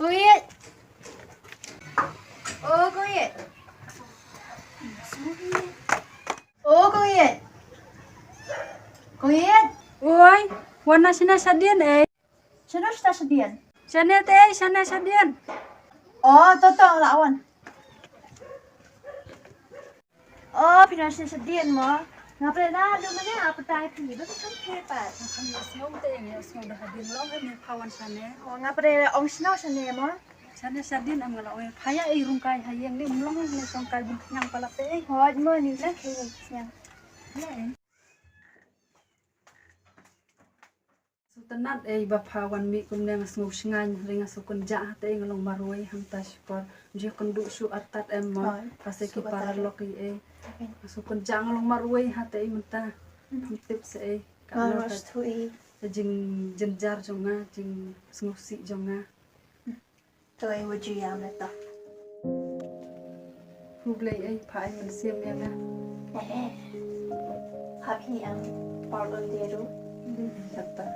Cô Yết. Ô cô Yết. Ô cô Yết. Cô Yết. Oi, warna sana sadian Sana kita sedian. Sana sadian. Oh, totoo lawan. Oh, pinasya sedian mo. Nga pala na, mana apa tayo pilih? Bakit kan hebat? Asngom te yang asngom dah hadir long kami kawan sana. Oh, nga pala ong snow sana mo. Sana sadian am ngala oi. Haya irung kai hayang ni mlong ni song kai yang pala te. Hot mo ni sa kaya. Ya. Tenat bapawan mi kum nang asngom shingan ring asukun ja te ngalong maroi hang taspor. Je kundu su atat emma paseki para loki asukun ja ngalong maroi hate menta. Tip se Harus tu jing jenjar jonga jing sngusik jonga. Tu wujud yang neta. Rublei pai man siam yang Happy yang parlor dia tu. kata.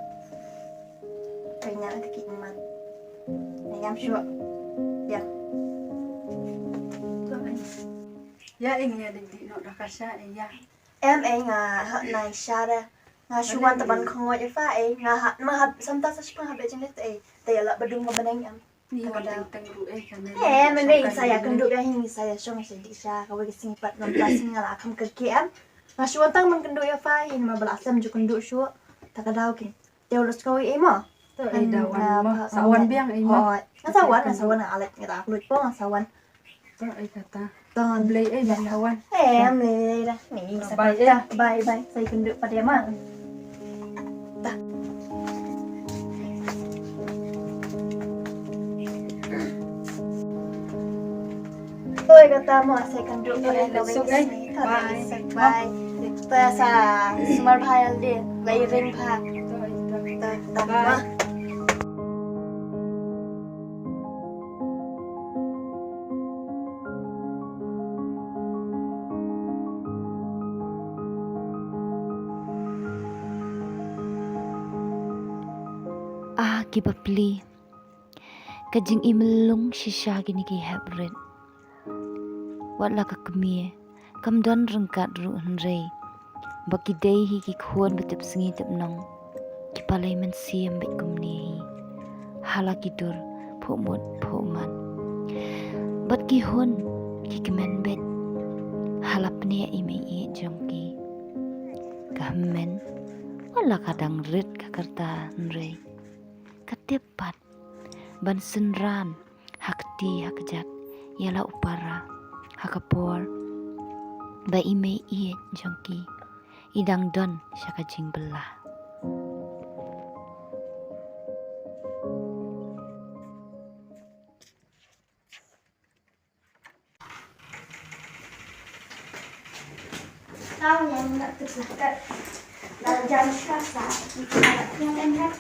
Kaya na kikiman. Ngam sure. Ya. Ya ingnya di no dakasha ya. Em nga nai shara. Nga shuwan taban khongoy fa nga mahab samta sa shpang habe jeng let tayala badung mabanang am. Ni wadang tengru kana. Mending saya kenduk ya hing saya syong di sha kawe singipat ngam plasing ngala akam kerkiam. Nga shuwan tang man kenduk ya fa hin mabalasam ju kenduk shu takadaw kin. Tewlos kawe ma. Tu dawan sawan biang ma. Sawan alat ngata kulit po sawan. Tu kata. Ton Blei kawan. em này đây này bye bye saya kenduk pada mah. Tôi kata mau saya kenduk pada besok bye. Terasa smart file dia, layering pak. Bye. Kibapli kajing imelung shisha gini ki hebret wala ka kemie kam don rengkat ru henrei baki dei hi ki khon betep singi tep nong ki palai men siam bet kumni hi hala ki dur phomot phoman bat ki hon ki kemen bet halapne ime e jongki kahmen wala kadang rit kakarta henrei katepat ban senran hakti hakjak yala upara hakapor ba ime iet jongki idang don syaka jing belah Tao yang nak terdekat dalam jam selasa itu yang enak.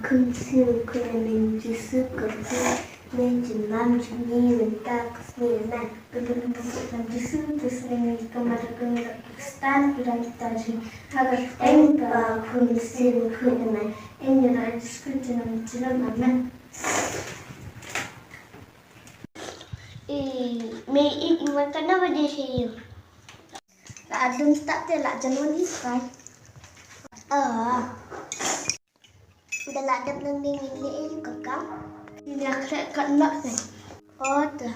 Khương siêu khương mình chỉ sức cực nên chỉ làm chỉ nghĩ mình ta có nghĩa này từ từ làm chỉ sức từ sini kemarin ke Pakistan kita jadi agar khương siêu khương này em nhớ lại sức chỉ làm mình me eat in one kind of a dish here. Là đừng tắt thì lại cho luôn ít cái. Udah lah ada nending ini juga kan. Ini akhirnya kena nih. Oh, tuh.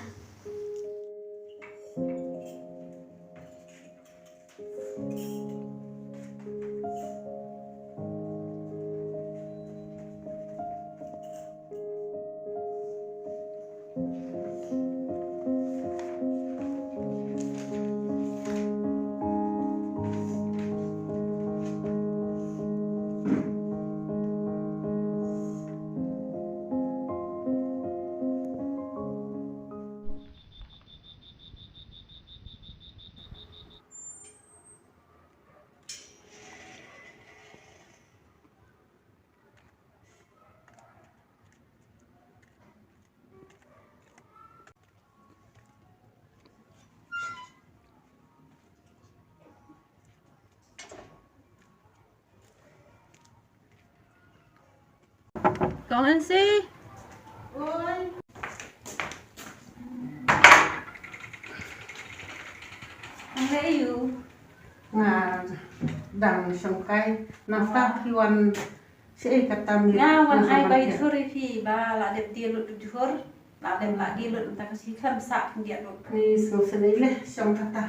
Con anh si. Anh lấy you. Dang sangkai nafta hiwan si kata mi Nga wan ai bay thuri phi ba la dem dia lut juhur la dem lagi lut ta kasi kham sa dia lut. ni so senile sang kata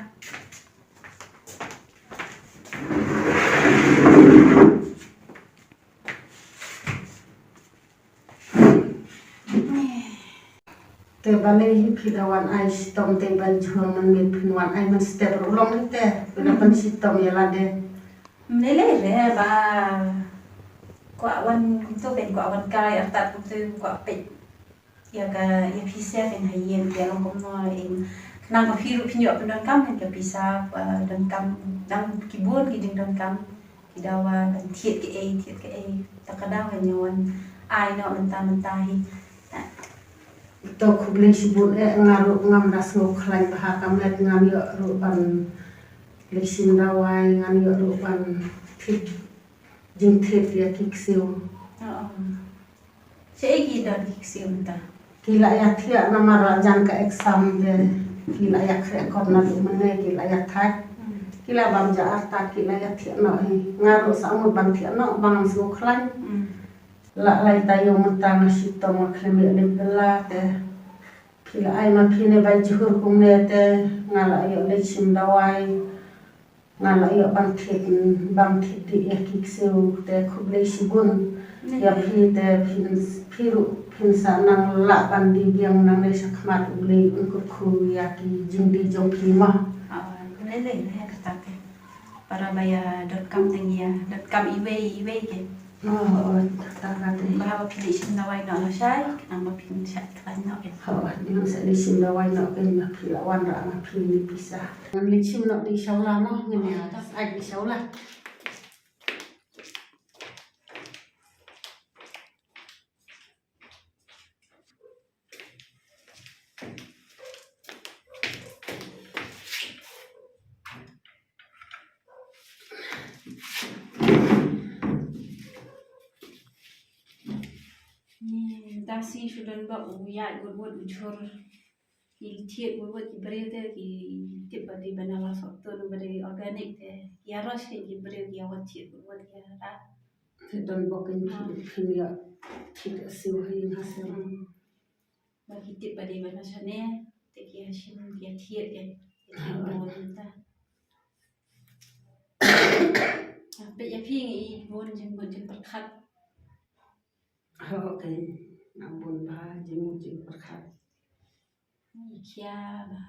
te bale hi phidawan ai stom te ban jhur man mi phinwan ai man step long te pina pan sitom yala de Nele le ba kwa wan to ben kwa wan kai atat tu kwa pe ya ka ya pisa ben hayen ya long kom no in nang ka phiru phinyo pen kam hen ka pisa dan kam dang kibun ki ding dan kam kidawa dan thiet ke e takadaw nyon ai no menta hi to khubling sibun ngaru ngam das ngo khlai baha kamet ngam yo ru ban lesin dawai ngam yo ru ban thit jing thit ya kiksiu Cegi dan diksi unta. kila ya thia namara jan ka exam de kila ya khre korna du mane kila ya thak kila bam ja arta kila ya thia no ngaru samu ban thia no bang su khlan la lai tayo mata masito mo khlemi le bela te kila ai ma phine bai juhur kumne te ngala yo le chim dawai ngala yo bang thit di ya kikseu te khuble sibun ya phi te phin sa nang la ban di biang nang le sakmat ule unku khu ya ki jingdi jong phi ma Lele le kata para baya .com tengia .com eBay ke. oh ta ka te Bahwa pilih sini wai no sai, nama pilih sat kan no ke. ha ni sa le chim dawai no ke ma phi la wan ra ma phi ni pisa ngan le chim no di shaula no ngene ai di shaula Ni dasi sudah ba uya buat ujur. Iltiet buat berita ki tiba di banala sotto beri organik te. Ya ros ki beri ya wati buat ya ra. te don boken phi ya thit siu hai hasem Bagi tiba di bana sane te ki hasim ya tiet ya. Bonta. Pe ya pi i bon jeng perkat. ha ke nabun ba jing perkhat Kia ba.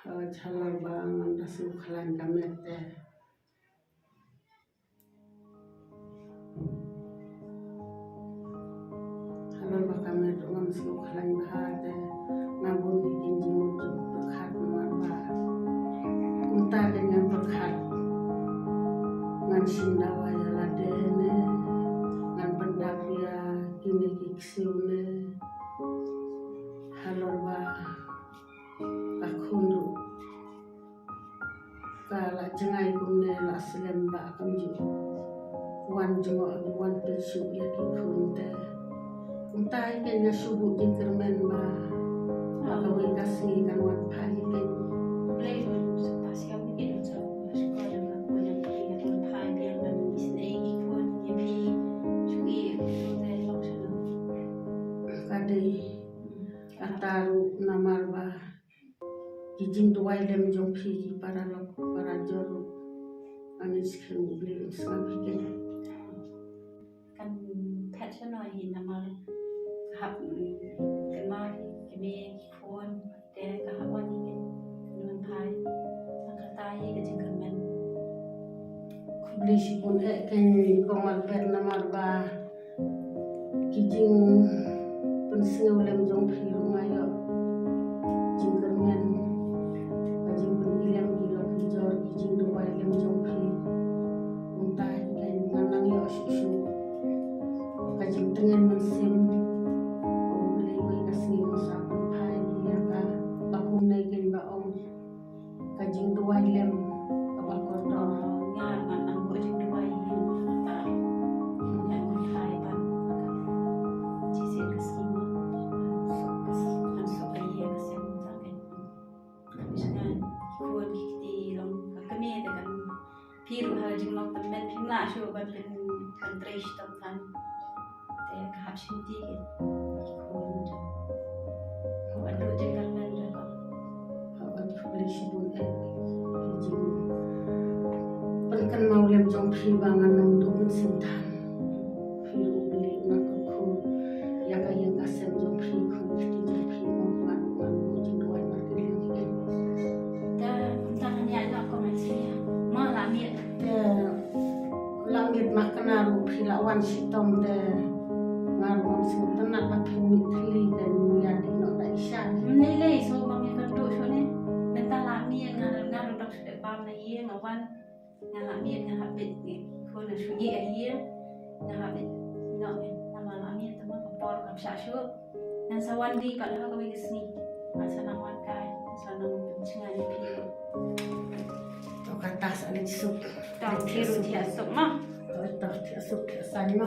ha chalar ba ngan da su khlan kamet te chalar ba kamet ngam su khlan ba te nabun di jing perkhat man ba unta dengan perkhat ngan sindawa ya ladene ngan pendapia kini kiksiune halor ba akhundu kala jengai kumne la selem ba kamju wan jongo wan pesu ya ki khunte untai kenya subu di kermen ba akawi kasi kan wan pai ken Play sepasi kami ke so. ade ataru namarba kijing tuai lem jong phi ki para lok para joru angin skin beli usma bikin kan pet cho nói thì nằm ở học cái mai cái mẹ cái phone để cả học qua thì cái nguồn thai sang cái tai cái chừng cần men beli sipun ken komal ber namarba kijing pensiu lem jong phi rumah yo jingkermen ajing penilem gilo kijor kijing tuai lem jong phi untai ken nganang yo shu kajing tengen mensim beli wei kasni usapan pai dia ka bakum nei ken ba om kajing tuai lem apa kontrol ngan ngan nang ko chừng đuôi ta ngan nguồn thai ban chỉ sẽ cái gì mà ăn số cái gì cái xem ra cái misalnya kuat di long kami ada kan piru hajing long temen pimna shu ban pen country stop kan te kahap shinti ke kuat waduh jangan men jaga awat beli sipun kijing penken mau lem jong phi bangan nom du mensim tan piru beli nak ku ya ka yang kasem jong phi ku ti jong phi mo man man bu jing tuai mar ke lem ken ta ta hanya nak komensi ma la miet de langit makna ru phi la wan sitom de ngar mom sim tanat la phin mi thli den ya di no dai sha nilai so bang yang kedua so ni mental la miet ngar dak se pam na ye ngawan nga la miet nga habit ni ko na shu ye ye nga habit no nama la miet tama ka por ka sha shu nan sawan di pa la ka wi sni masa nang wan kai sa nang pencingan ni pi to katas ani sup tak tiru dia sok mah to ti sup ti san ma